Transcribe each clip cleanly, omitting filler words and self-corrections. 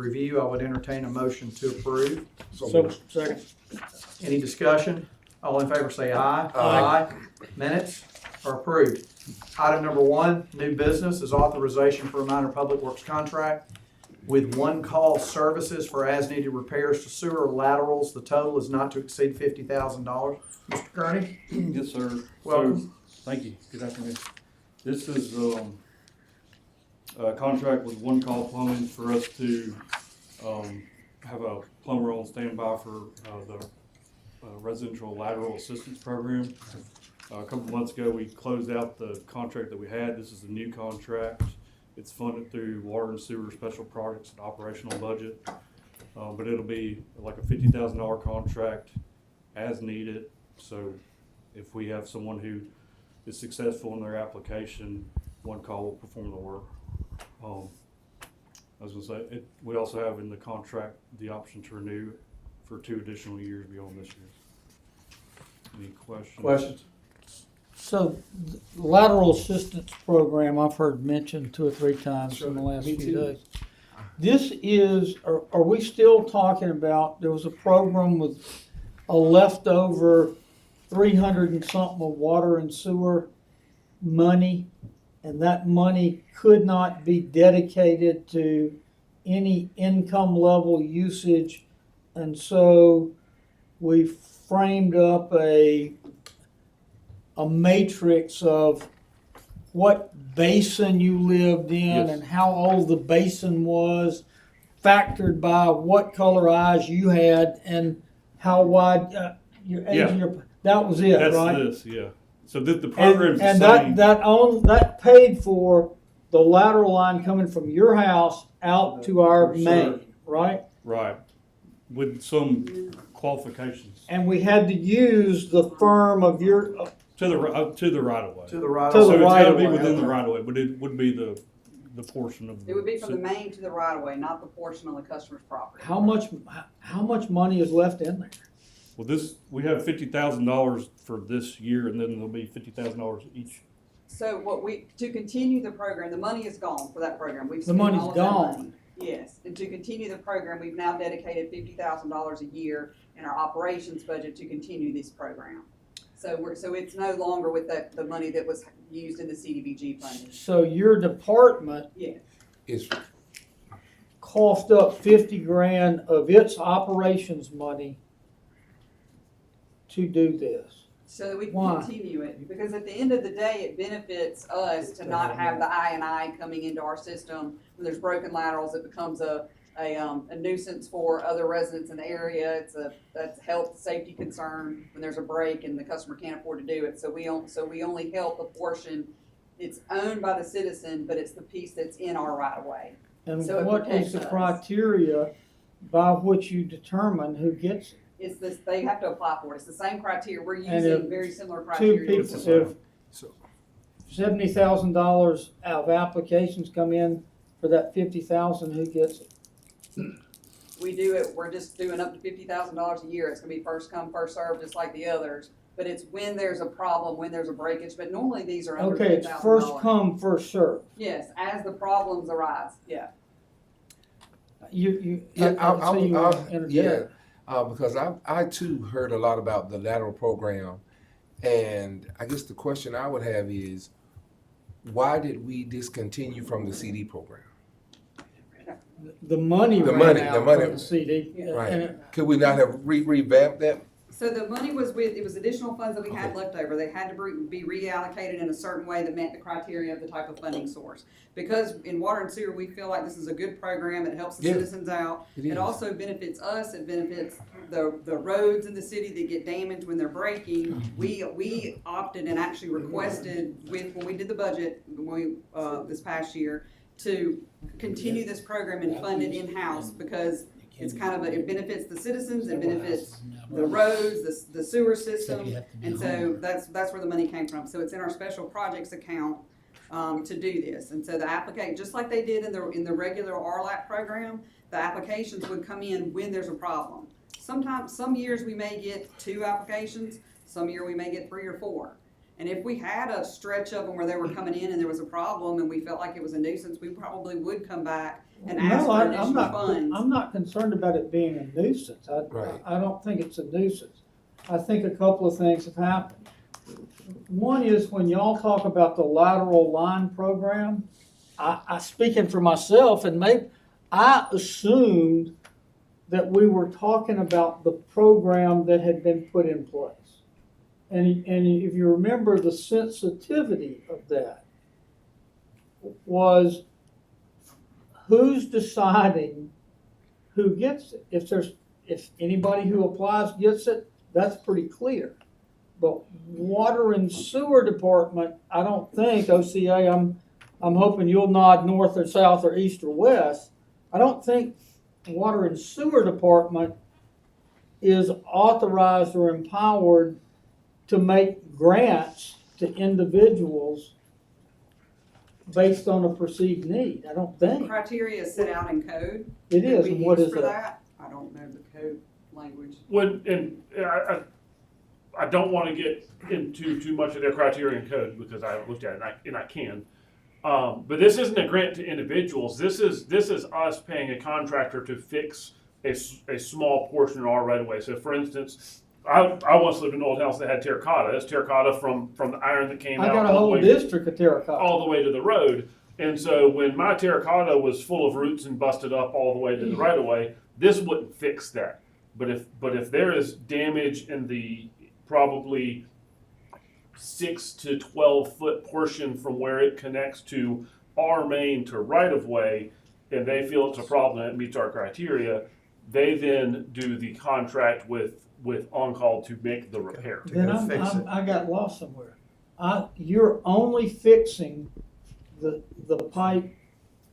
review, I would entertain a motion to approve. So, second. Any discussion? All in favor say aye. Aye. Minutes are approved. Item number 1, new business, is authorization for a minor public works contract with One Call Services for as-needed repairs to sewer laterals. The total is not to exceed $50,000. Mr. Kearney? Yes, sir. Welcome. So, thank you. Good afternoon. This is a contract with One Call Plumbing for us to have a plumber on standby for the residential lateral assistance program. A couple months ago, we closed out the contract that we had. This is a new contract. It's funded through water and sewer special projects and operational budget. But it'll be like a $50,000 contract as needed. So if we have someone who is successful in their application, One Call will perform the work. I was gonna say, we also have in the contract the option to renew for 2 additional years beyond this year. Any questions? Questions? So, the lateral assistance program I've heard mentioned 2 or 3 times in the last Me few too. days. This is, are we still talking about, there was a program with a leftover 300 and something of water and sewer money, and that money could not be dedicated to any income level usage, and so we framed up a matrix of what basin you lived in Yes. and how old the basin was, factored by what color eyes you had and how wide your age Yeah. and your, that was it, That's right? this, yeah. So the program's And the same. that paid for the lateral line coming from your house out to our For sure. main, right? Right, with some qualifications. And we had to use the firm of your, To the right of way. To the right. To So the it's gotta right be of way. within the right of way, but it would be the portion of. It would be from the main to the right of way, not the portion on the customer's property. how much money is left in there? Well, we have $50,000 for this year, and then there'll be $50,000 each. So to continue the program, the money is gone for that program. We've The spent money's all of that gone. money. Yes, and to continue the program, we've now dedicated $50,000 a year in our operations budget to continue this program. So it's no longer with the money that was used in the CDBG funding. So your department Yeah, It's coughed up 50 grand of its operations money to do this. so that we can Why? continue it, because at the end of the day, it benefits us to not have the I&I coming into our system. When there's broken laterals, it becomes a nuisance for other residents in the area. That's a health safety concern when there's a break and the customer can't afford to do it. So we only help a portion. It's owned by the citizen, but it's the piece that's in our right of way. And So it what protects is the us. criteria by which you determine who gets it? It's this, they have to apply for it. It's the same criteria. We're And using if very similar Two criteria. people, the same. if so $70,000 of applications come in for that 50,000, who gets it? We do it, we're just doing up to $50,000 a year. It's gonna be first come, first served, just like the others. But it's when there's a problem, when there's a breakage, but normally these are under Okay, it's $50,000. first come, first served. Yes, as the problems arise, yeah. You, yeah, I see you want to entertain. because I too heard a lot about the lateral program, and I guess the question I would have is, why did we discontinue from the CD program? The money The ran money, out the money. from the CD. Yeah. Right. And it- Could we not have revamped that? So the money was it was additional funds that we had left over. They had to be reallocated in a certain way that met the criteria of the type of funding source. Because in water and sewer, we feel like this is a good program. It helps the Yeah, citizens out. it It is. also benefits us. It benefits the roads in the city that get damaged when they're breaking. We opted and actually requested when we did the budget this past year to continue this program and fund it in-house because it's it benefits the citizens, it benefits the roads, the sewer system, and so that's where the money came from. So it's in our special projects account to do this. And so the application, just like they did in the regular RLAP program, the applications would come in when there's a problem. Sometimes, some years we may get 2 applications, some year we may get 3 or 4. And if we had a stretch of them where they were coming in and there was a problem and we felt like it was a nuisance, we probably would come back and ask No, for additional funds. I'm not concerned about it being a nuisance. Right. I don't think it's a nuisance. I think a couple of things have happened. One is when y'all talk about the lateral line program, I speaking for myself, and I assumed that we were talking about the program that had been put in place. And if you remember, the sensitivity of that was who's deciding who gets it. If anybody who applies gets it, that's pretty clear. But water and sewer department, I don't think, OCA, I'm hoping you'll nod north or south or east or west. I don't think water and sewer department is authorized or empowered to make grants to individuals based on a perceived need. I don't think. Criteria is set out in code. It that is, we and what use is for that? I don't know the code language. I don't want to get into too much of their criteria and code because I haven't looked at it and I can. But this isn't a grant to individuals. This is us paying a contractor to fix a small portion of our right of way. So for instance, I once lived in an old house that had terracotta. That's terracotta from the iron that came I out got a all the whole way district of terracotta. all the way to the road. And so when my terracotta was full of roots and busted up all the way to the right of way, this wouldn't fix that. But if there is damage in the probably 6 to 12 foot portion from where it connects to our main to right of way, and they feel it's a problem that meets our criteria, they then do the contract with on-call to make the repair. Then go fix it. I got lost somewhere. You're only fixing the pipe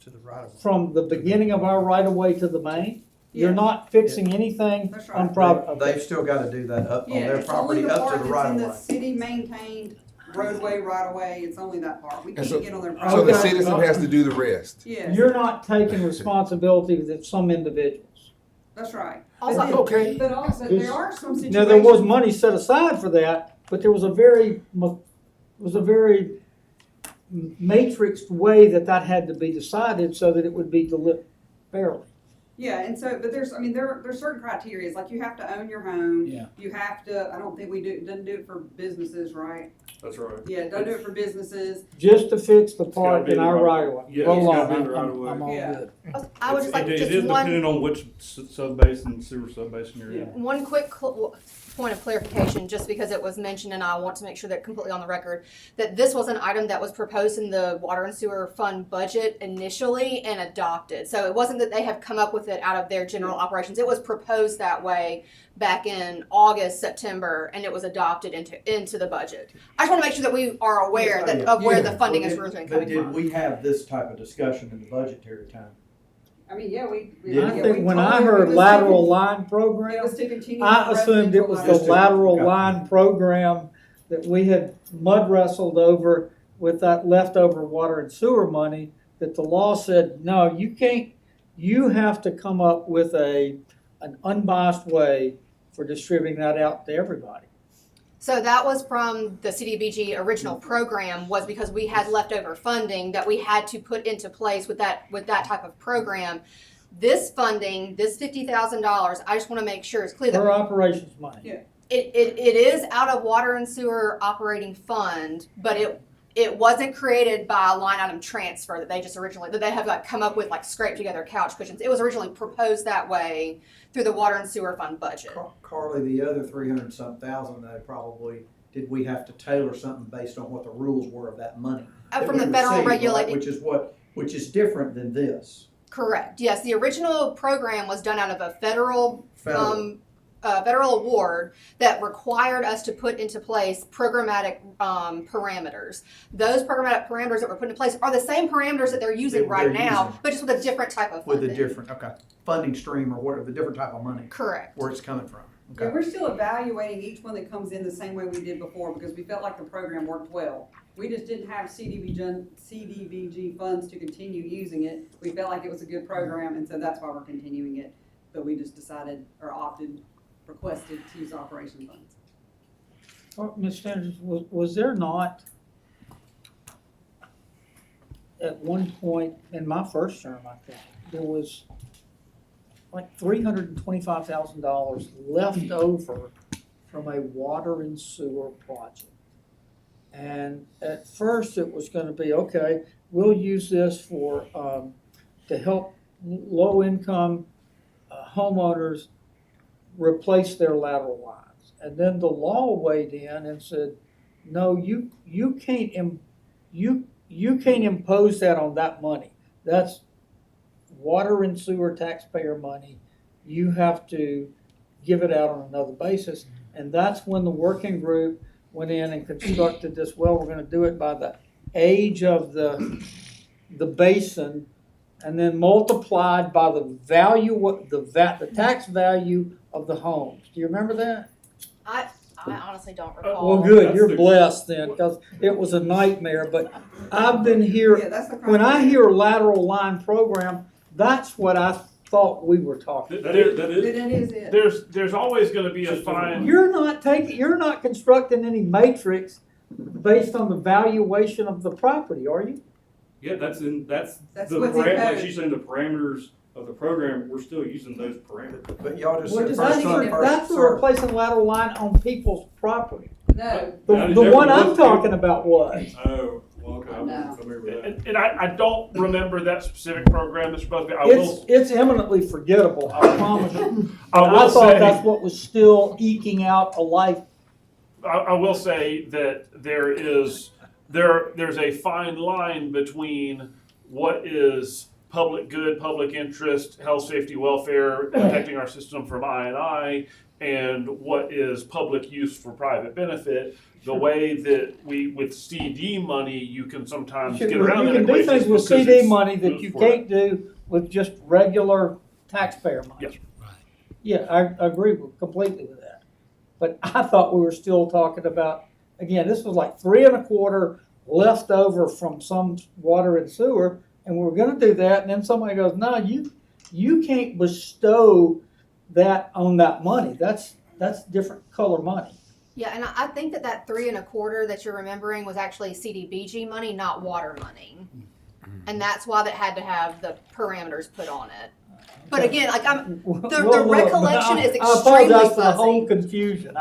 To the right of way. from the beginning of our right of way to the main? You're Yeah. not fixing anything That's on right. private? They've still gotta do that up on Yeah, their it's only property the up part to the that's right in of the way. city maintained roadway, right of way, it's only that part. We And can't so- get on their So property. the Okay. citizen has to do the rest. Yes, You're not taking responsibility with some individuals. that's right. Also- But then- Okay. But also, there are some situations. Now, there was money set aside for that, but there was a very matrixed way that had to be decided so that it would be delivered fairly. Yeah, and so, but there's certain criteria, like you have to own your home. Yeah. You have to, I don't think doesn't do it for businesses, right? That's right. Yeah, don't do it for businesses. Just to fix the gotta part be in the our right- right of way. yeah, Roll it's on, gotta be the right of way. I'm all Yeah. good. I would just like It is just depending on which sub-basin, sewer sub-basin you're in. one quick point of clarification, just because it was mentioned, and I want to make sure that completely on the record, that this was an item that was proposed in the water and sewer fund budget initially and adopted. So it wasn't that they have come up with it out of their general operations. It was proposed that way back in August, September, and it was adopted into the budget. I just want to make sure that we are aware of where the funding is originally But coming did from. we have this type of discussion in the budgetary time? I mean, yeah, we. Yeah. I yeah, think we when told I them it heard was lateral to- line It program, was to continue. I assumed it was the Just to- lateral okay. line program that we had mud wrestled over with that leftover water and sewer money, that the law said, no, you can't, you have to come up with an unbiased way for distributing that out to everybody. So that was from the CDBG original program, was because we had leftover funding that we had to put into place with that type of program. This funding, this $50,000, I just want to make sure it's clear that For operations money. Yeah. it is out of water and sewer operating fund, but it wasn't created by a line item transfer that they just originally, that they have like come up with, like scraped together couch cushions. It was originally proposed that way through the water and sewer fund budget. Carly, the other 300-something thousand, did we have to tailor something based on what the rules were of that money? that From we the federal received, right? regulated. Which is different than this. Correct. Yes, the original program was done out of a federal award that required us to put into place programmatic parameters. Those programmatic parameters that were put in place are the same parameters that they're using They're right now, using. but just with a different type of With funding. a different, funding stream or whatever, the different type of money, Correct. where it's coming from. Yeah, Okay. we're still evaluating each one that comes in the same way we did before, because we felt like the program worked well. We just didn't have CDBG funds to continue using it. We felt like it was a good program, and so that's why we're continuing it. But we just decided, or requested to use operation funds. Well, Ms. Sanders, was there not at one point in my first term, I think, there was like $325,000 left over from a water and sewer project. And at first it was gonna be, okay, we'll use this for, to help low-income homeowners replace their lateral lines. And then the law weighed in and said, no, you can't impose that on that money. That's water and sewer taxpayer money. You have to give it out on another basis. And that's when the working group went in and constructed this, well, we're gonna do it by the age of the basin, and then multiplied by the value, the tax value of the homes. Do you remember that? I honestly don't recall. Well, good, That's you're the- blessed then, because it was a nightmare, but I've been Yeah, here, that's the. when I criteria. hear lateral line program, that's what I thought we were talking. That is, Then it is it. There's always gonna be a fine. You're not constructing any matrix based on the valuation of the property, are you? Yeah, that's the That's what's in like code. she's saying, the parameters of the program, we're still using those parameters. But y'all just What said does first that come, even, first that's for served. replacing lateral line on people's property. No, The one I'm talking about was. Oh, well, okay, I'm No. familiar with that. And I don't remember that specific program that's supposed to be. I will It's eminently forgettable, I promise you. I I will thought say- that's what was still eking out a life. I will say that there's a fine line between what is public good, public interest, health, safety, welfare, protecting our system from I&I, and what is public use for private benefit. The way that with CD money, you can sometimes You get around that can do equation things with because CD it's money that used you for can't do with just regular taxpayer money. Yes. Yeah, I agree completely with that. But I thought we were still talking about, again, this was like 3 1/4 left over from some water and sewer, and we were gonna do that, and then somebody goes, no, you can't bestow that on that money. That's different color money. Yeah, and I think that 3 1/4 that you're remembering was actually CDBG money, not water money. And that's why that had to have the parameters put on it. But again, like the recollection is I extremely apologize for the whole fuzzy. confusion.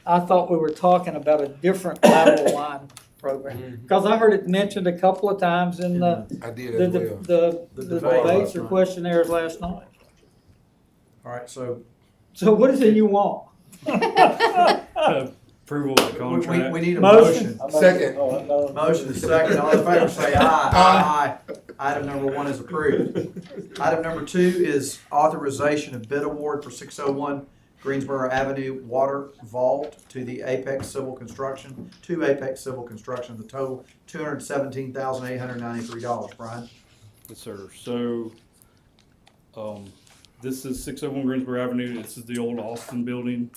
I thought we were talking about a different lateral line program. Because I heard it mentioned a couple of times in the I did as well. the debate debates last or night. questionnaires last night. All right, so So what is it you want? Approval of the contract. we need a Motion. motion. Second. Motion is second. All in favor say aye. Aye. Item number 1 is approved. Item number 2 is authorization of bid award for 601 Greensboro Avenue Water Vault to Apex Civil Construction. The total $217,893. Brian? Yes, sir. So, this is 601 Greensboro Avenue. This is the old Austin building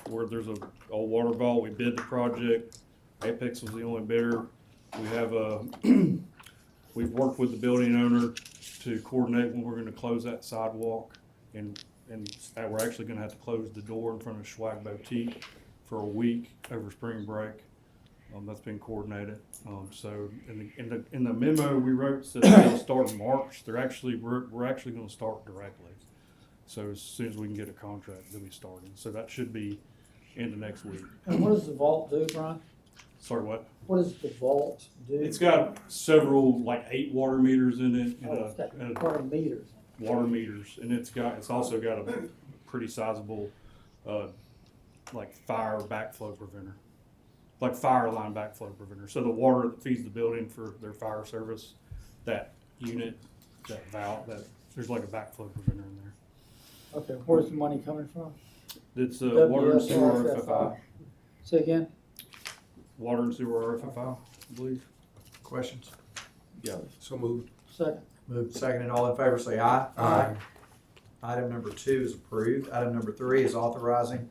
where there's a old water vault. We bid the project. Apex was the only bidder. We have we've worked with the building owner to coordinate when we're gonna close that sidewalk. And we're actually gonna have to close the door in front of Schwag Boutique for a week over spring break. That's been coordinated. So in the memo we wrote said they'll start in March. We're actually gonna start directly. So as soon as we can get a contract, they'll be starting. So that should be into next week. And what does the vault do, Brian? Sorry, what? What does the vault do? It's got several, like 8 water meters in it, Oh, it's got and part of meters. water meters, and it's also got a pretty sizable, like fire backflow preventer, like fire line backflow preventer. So the water that feeds the building for their fire service, that unit, that valve, there's like a backflow preventer in there. Okay, where's the money coming from? It's water and sewer WSRFI. RFFI, Say again? water and sewer RFFI, I believe. Questions? Yeah. So moved. Second. Moved second, and all in favor say aye. Aye. Item number 2 is approved. Item number 3 is authorizing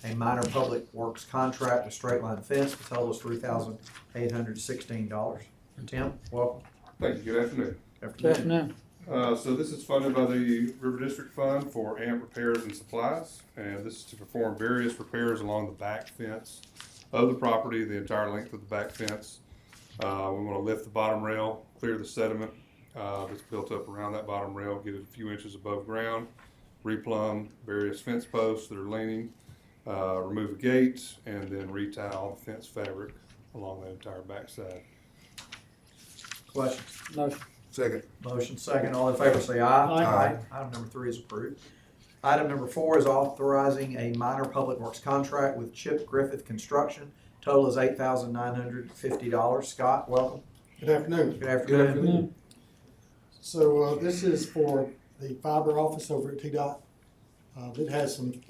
a minor public works contract to straight line fence. The total is $3,816. Tim, welcome. Thank you, good afternoon. Good afternoon. So this is funded by the River District Fund for AMP repairs and supplies, and this is to perform various repairs along the back fence of the property, the entire length of the back fence. We want to lift the bottom rail, clear the sediment that's built up around that bottom rail, get it a few inches above ground, replumb various fence posts that are leaning, remove the gates, and then retile the fence fabric along the entire backside. Questions? Motion. Second. Motion second, all in favor say aye. Aye. Item number 3 is approved. Item number 4 is authorizing a minor public works contract with Chip Griffith Construction. Total is $8,950. Scott, welcome. Good afternoon. Good afternoon. So this is for the fiber office over at TDOT. It has some,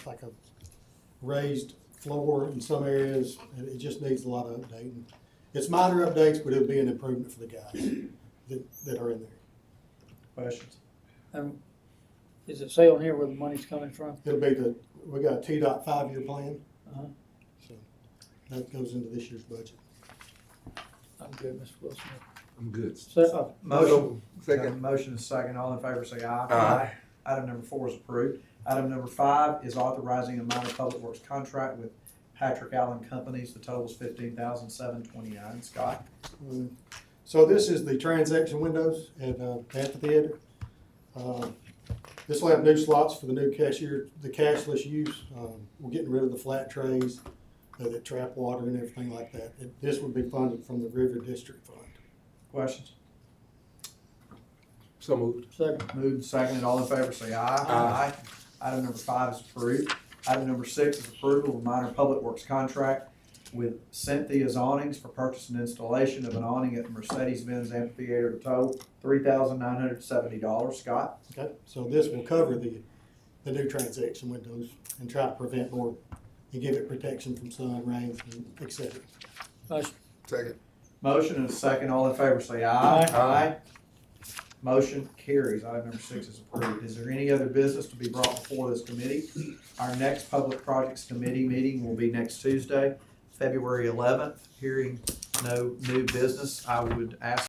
like a raised floor in some areas, and it just needs a lot of updating. It's minor updates, but it'll be an improvement for the guys that are in there. Questions? Does it say on here where the money's coming from? It'll be we got a TDOT 5-year plan. Uh-huh. So that goes into this year's budget. I'm good, Mr. Wilson. I'm good. Motion. Second. Motion is second, all in favor say aye. Aye. Item number 4 is approved. Item number 5 is authorizing a minor public works contract with Patrick Allen Companies. The total is $15,729. Scott? So this is the transaction windows at the amphitheater. This will have new slots for the new cashier, the cashless use. We're getting rid of the flat trays that trap water and everything like that. This would be funded from the River District Fund. Questions? So moved. Second. Moved and seconded, all in favor say aye. Aye. Item number 5 is approved. Item number 6 is approval of a minor public works contract with Cynthia's Awnings for purchase and installation of an awning at the Mercedes-Benz Amphitheater. Total $3,970. Scott? Okay, so this will cover the new transaction windows and try to prevent more and give it protection from sun, rain, and et cetera. Motion. Second. Motion and a second, all in favor say aye. Aye. Motion carries. Item number 6 is approved. Is there any other business to be brought before this committee? Our next Public Projects Committee meeting will be next Tuesday, February 11th. Hearing no new business, I would ask